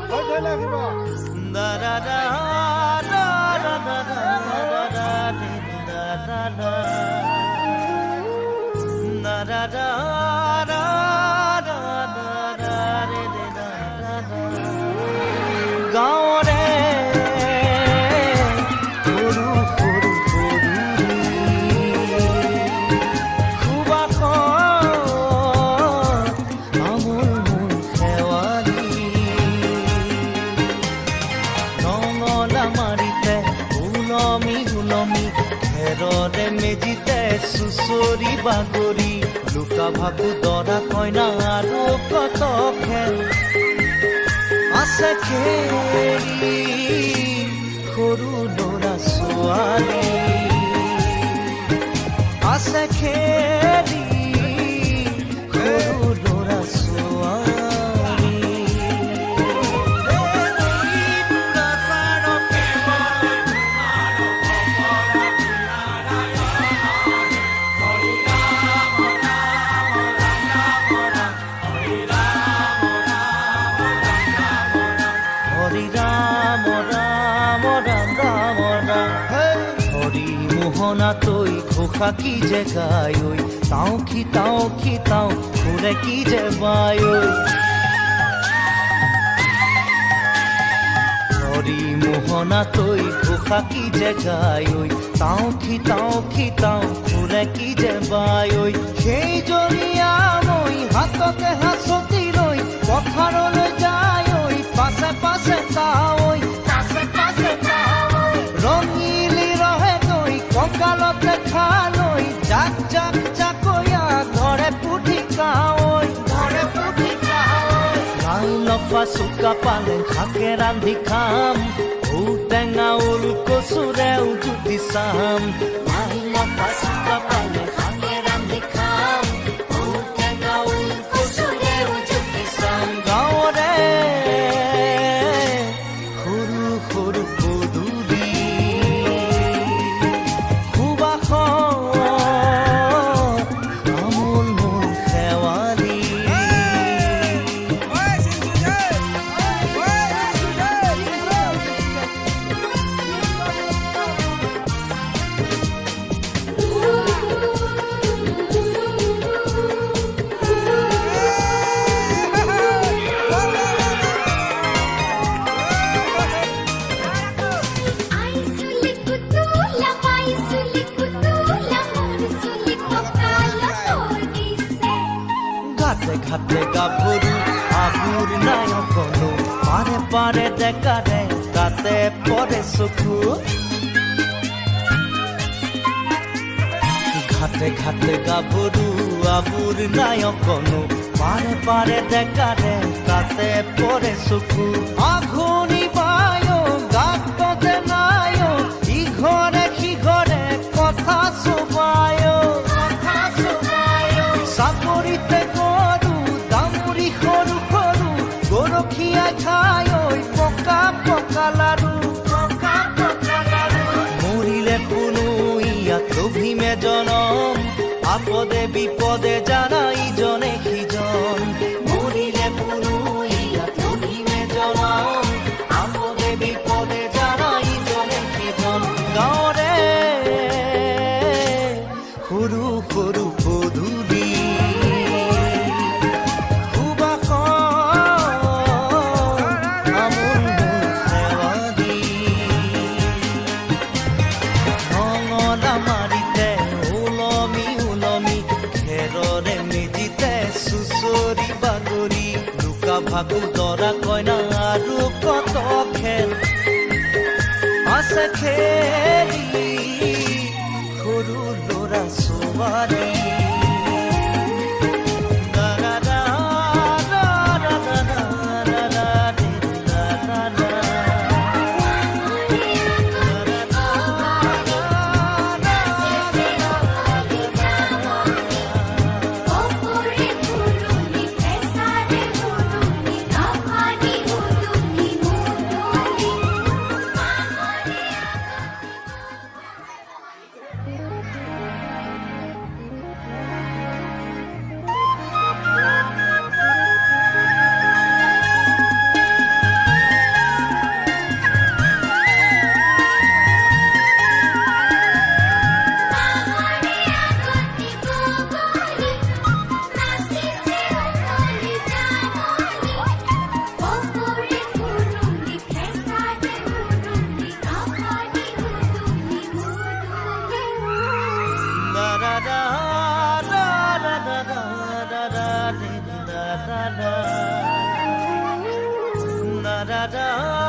da da da da da da da da da da da da da গাঁৱৰে সৰু সৰু সুবাস আমোল মোৰ শেৱালি নঙলা মাৰিতে ওলমি ওলমি খেৰৰে মেজিতে চুচৰি বাগৰি লুকা ভাবু দৰা কইনা আৰু কত খেল আছে খেলি সৰু ল'ৰা ছোৱালী আছে খেলি সৰু ল'ৰা ছোৱালী তই ঘোষা কি যে গায় তাও কি তাও ঘুরে কি যে বায় হরি মোহনা তই ঘোষা কি যে গায় তাও কি তাও ঘুরে কি যে বায় সেই জৰিয়া মই হাততে হাসতি লৈ পথাৰলৈ যায় পাছে পাছে তাই ৰঙিলি ৰহে কঁকালতে খালৈ জাক জাক জাকৈয়া ঘৰে পুঠি কাৱৈ লাই লফা চুকা পালে শাকে ৰান্ধি খাম ঔটেঙা ওল কচুৰেও জুতি চাম লাই লফা চুকা পালে শাকে ৰান্ধি খাম ঔটেঙা ওল কচুৰেও জুতি চাম গাঁৱৰে সৰু সৰু পদূলি আমোল মোৰ শেৱালি ঘাটে গাভৰু আগুৰ নাই অকণো পাৰে পাৰে ডেকাৰে তাতে পৰে চকু ঘাটে ঘাটে গাভৰু আগুৰ নাই অকণো পাৰে পাৰে ডেকাৰে তাতে পৰে চকু আঘোণি বায় গাততে নাই ইঘৰে সিঘৰে কথা চুবায় চাপৰিতে সৰু সৰু গৰখীয়া খাই পকা পকা লাৰু মৰিলে কোনো ইয়াত লভিমে জনম আপদে বিপদে জানা ইজনে সিজন মৰিলে কোনো ইয়াত লভিমে জনম আপদে বিপদে জানা ইজনে সিজন গাঁৱৰে সৰু সৰু পদূলি ভাবু দৰা কইনা আৰু কত খেল আছে খেলি সৰু ল'ৰা ছোৱালী ৰা